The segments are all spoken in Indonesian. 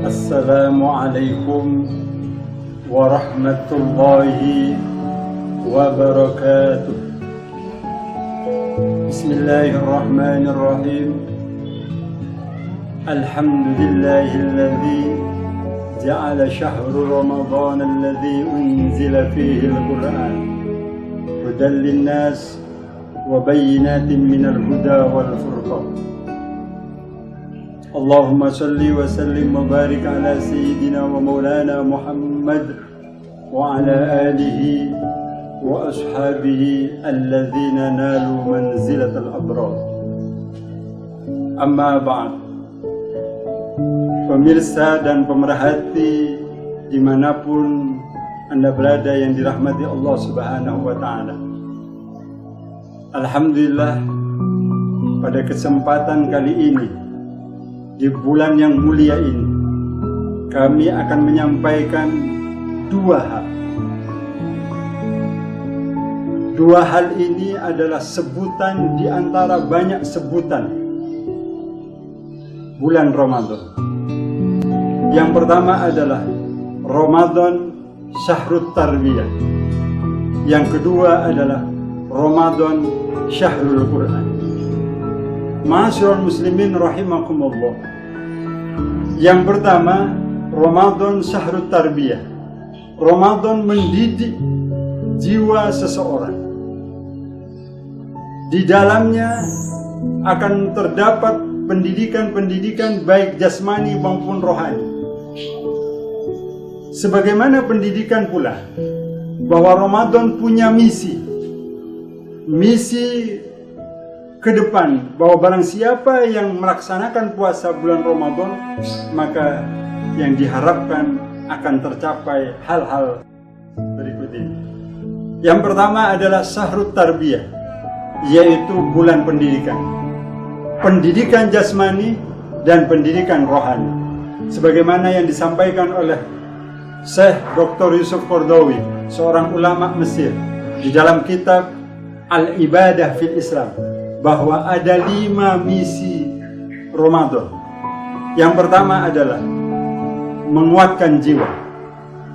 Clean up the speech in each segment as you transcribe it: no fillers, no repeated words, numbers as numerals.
Assalamualaikum warahmatullahi wabarakatuh. Bismillahirrahmanirrahim. Alhamdulillahilladzi ja'ala syahru Ramadan alladzi unzila fihi al-Qur'an hudan linnas wa bayyinatin minal huda wal furqan. Allahumma salli wa sallim wa barik ala sayyidina wa maulana Muhammad wa ala alihi wa ashabihi alladhina nalu manzilatal abrar. Amma ba'd. Pemirsa dan pemerhati dimanapun Anda berada yang dirahmati Allah Subhanahu wa ta'ala, alhamdulillah, pada kesempatan kali ini, di bulan yang mulia ini, kami akan menyampaikan dua hal. Dua hal ini adalah sebutan di antara banyak sebutan bulan Ramadan. Yang pertama adalah Ramadan Syahrut Tarbiyah. Yang kedua adalah Ramadan Syahrul Quran. Ma'asyiral muslimin rahimakumullah. Yang pertama, Ramadan Syahrut Tarbiyah. Ramadan mendidik jiwa seseorang. Di dalamnya akan terdapat pendidikan-pendidikan baik jasmani maupun rohani. Sebagaimana pendidikan pula bahwa Ramadan punya misi ke depan, bahwa barang siapa yang melaksanakan puasa bulan Ramadan, maka yang diharapkan akan tercapai hal-hal berikut ini. Yang pertama adalah Syahrut Tarbiyah, yaitu bulan pendidikan. Pendidikan jasmani dan pendidikan rohani. Sebagaimana yang disampaikan oleh Syekh Dr. Yusuf Qaradawi, seorang ulama Mesir, di dalam kitab Al-Ibadah fil Islam, bahwa ada 5 misi Ramadan. Yang pertama adalah menguatkan jiwa.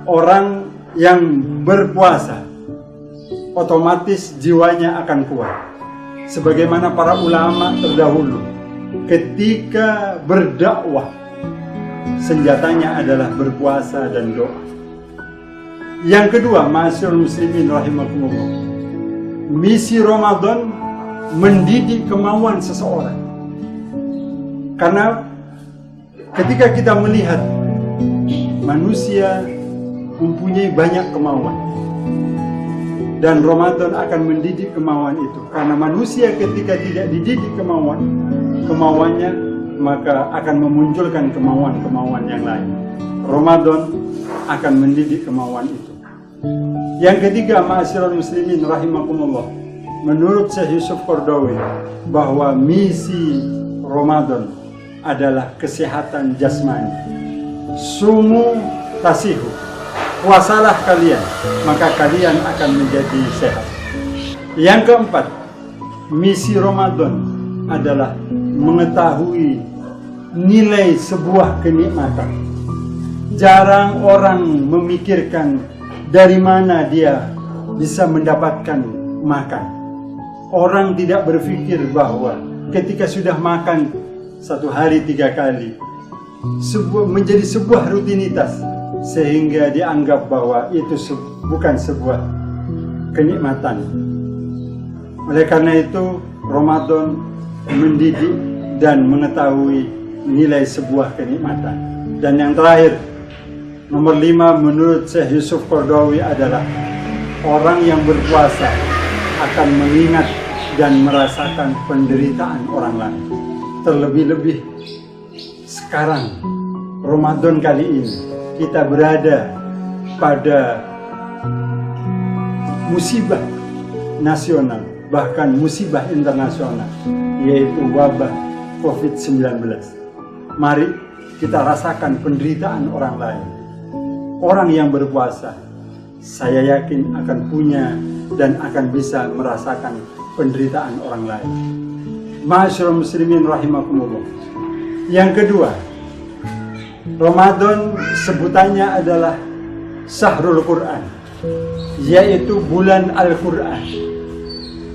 Orang yang berpuasa otomatis jiwanya akan kuat. Sebagaimana para ulama terdahulu ketika berdakwah, senjatanya adalah berpuasa dan doa. Yang kedua, ma'asyiral muslimin rahimakumullah, misi Ramadan mendidik kemauan seseorang. Karena ketika kita melihat manusia mempunyai banyak kemauan, dan Ramadan akan mendidik kemauan itu. Karena manusia ketika tidak dididik kemauannya, maka akan memunculkan kemauan-kemauan yang lain. Ramadan akan mendidik kemauan itu. Yang ketiga, ma'asyiral muslimin rahimakumullah, menurut Syekh Yusuf Qaradawi, bahwa misi Ramadan adalah kesehatan jasmani. Sumu tasihu, puasalah kalian, maka kalian akan menjadi sehat. Yang keempat, misi Ramadan adalah mengetahui nilai sebuah kenikmatan. Jarang orang memikirkan dari mana dia bisa mendapatkan makan. Orang tidak berpikir bahwa ketika sudah makan 1 hari 3 kali, menjadi sebuah rutinitas, sehingga dianggap bahwa itu bukan sebuah kenikmatan. Oleh karena itu, Ramadan mendidik dan mengetahui nilai sebuah kenikmatan. Dan yang terakhir, Nomor 5 menurut Syekh Yusuf Qaradawi adalah orang yang berpuasa akan mengingat dan merasakan penderitaan orang lain. Terlebih-lebih sekarang Ramadan kali ini kita berada pada musibah nasional, bahkan musibah internasional, yaitu wabah COVID-19. Mari kita rasakan penderitaan orang lain. Orang yang berpuasa, saya yakin akan punya dan akan bisa merasakan penderitaan orang lain. Ma'asyiral muslimin rahimakumullah. Yang kedua, Ramadan sebutannya adalah Syahrul Quran, yaitu bulan Al-Quran.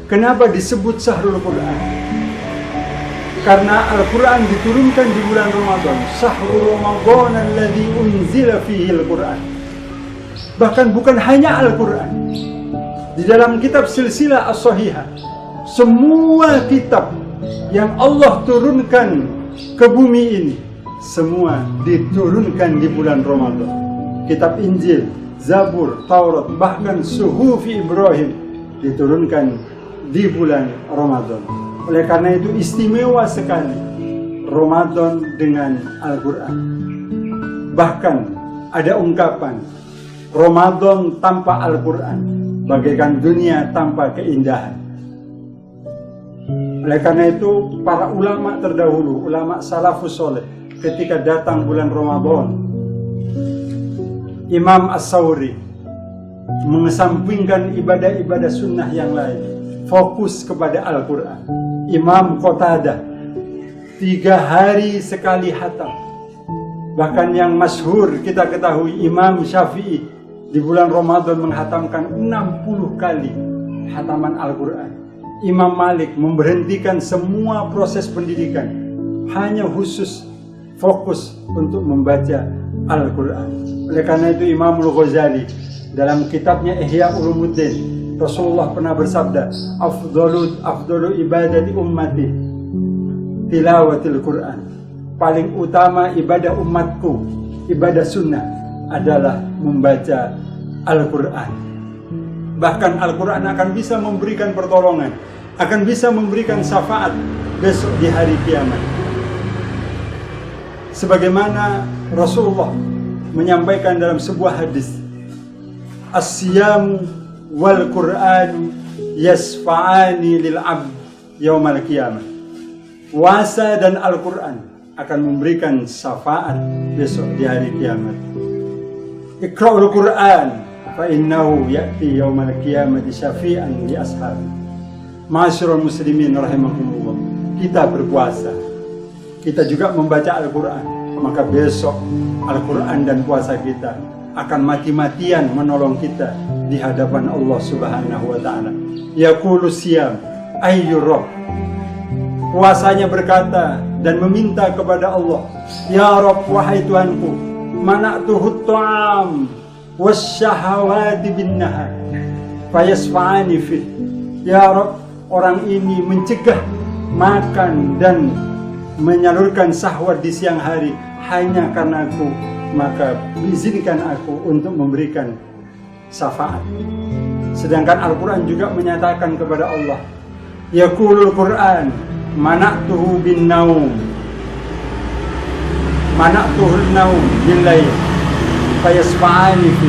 Kenapa disebut Syahrul Quran? Karena Al-Quran diturunkan di bulan Ramadan. Syahrul Ramadan alladzi unzila fihi Al-Quran. Bahkan bukan hanya Al-Quran. Di dalam kitab Silsilah As-Sahihah, semua kitab yang Allah turunkan ke bumi ini, semua diturunkan di bulan Ramadan. Kitab Injil, Zabur, Taurat, bahkan Suhufi Ibrahim diturunkan di bulan Ramadan. Oleh karena itu istimewa sekali Ramadan dengan Al-Quran. Bahkan ada ungkapan, Ramadan tanpa Al-Quran bagaikan dunia tanpa keindahan. Oleh karena itu para ulama terdahulu, ulama salafus soleh, ketika datang bulan Ramadan, Imam As-Sawri mengesampingkan ibadah-ibadah sunnah yang lain, fokus kepada Al-Quran. Imam Qatadah 3 hari sekali khatam. Bahkan yang masyhur kita ketahui, Imam Syafi'i di bulan Ramadan menghatamkan 60 kali khataman Al-Quran. Imam Malik memberhentikan semua proses pendidikan, hanya khusus fokus untuk membaca Al-Quran. Oleh karena itu Imam Al-Ghazali dalam kitabnya Ihya Ulumuddin, Rasulullah pernah bersabda, afdalu ibadati ummati tilawatil Quran. Paling utama ibadah umatku, ibadah sunnah adalah membaca Al-Quran. Bahkan Al-Quran akan bisa memberikan pertolongan, akan bisa memberikan syafaat besok di hari kiamat. Sebagaimana Rasulullah menyampaikan dalam sebuah hadis, as-siyamu wal Qur'an yasfa'ani lil 'abd yaumal qiyamah. Puasa dan Al-Quran akan memberikan syafaat besok di hari kiamat. Iqra'ul Qur'an fa innahu ya'ti yaumal qiyamati syafi'an li ashabi. Ma'asyiral muslimin rahimakumullah. Kita berpuasa, kita juga membaca Al-Quran, maka besok Al-Quran dan puasa kita akan mati-matian menolong kita di hadapan Allah Subhanahu wa ta'ala. Yaqulu siyam ayyur rabb. Puasanya berkata dan meminta kepada Allah, ya Rabb, wahai Tuhanku, mana'tuhu ta'am wasyahawati bin nahar fayasfa'ani fi. Ya Rabb, orang ini mencegah makan dan menyalurkan syahwat di siang hari hanya karena aku, maka izinkan aku untuk memberikan syafaat. Sedangkan Al-Quran juga menyatakan kepada Allah, yaqulul Quran mana'tuhu bin naum mana'tuhul naum bil lail fayasfa'ani fi.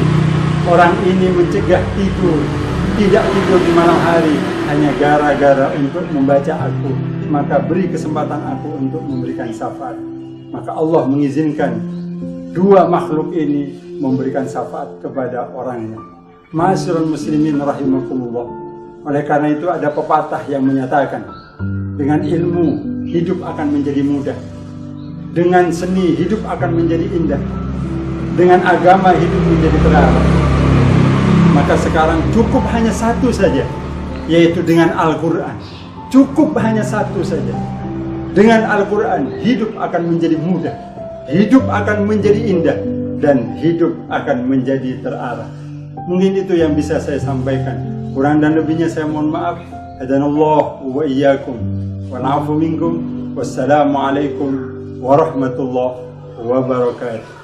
Orang ini mencegah tidur, tidak tidur di malam hari hanya gara-gara untuk membaca aku, maka beri kesempatan aku untuk memberikan syafaat. Maka Allah mengizinkan dua makhluk ini memberikan syafaat kepada orangnya. Ma'asyiral muslimin rahimakumullah. Oleh karena itu ada pepatah yang menyatakan, dengan ilmu hidup akan menjadi mudah, dengan seni hidup akan menjadi indah, dengan agama hidup menjadi terarah. Maka sekarang cukup hanya satu saja, yaitu dengan Al-Quran. Cukup hanya satu saja. Dengan Al-Quran hidup akan menjadi mudah, hidup akan menjadi indah, dan hidup akan menjadi terarah. Mungkin itu yang bisa saya sampaikan. Kurang dan lebihnya saya mohon maaf. Hadanallahu wa iyyakum wa na'fu minkum. Wassalamualaikum warahmatullahi wabarakatuh.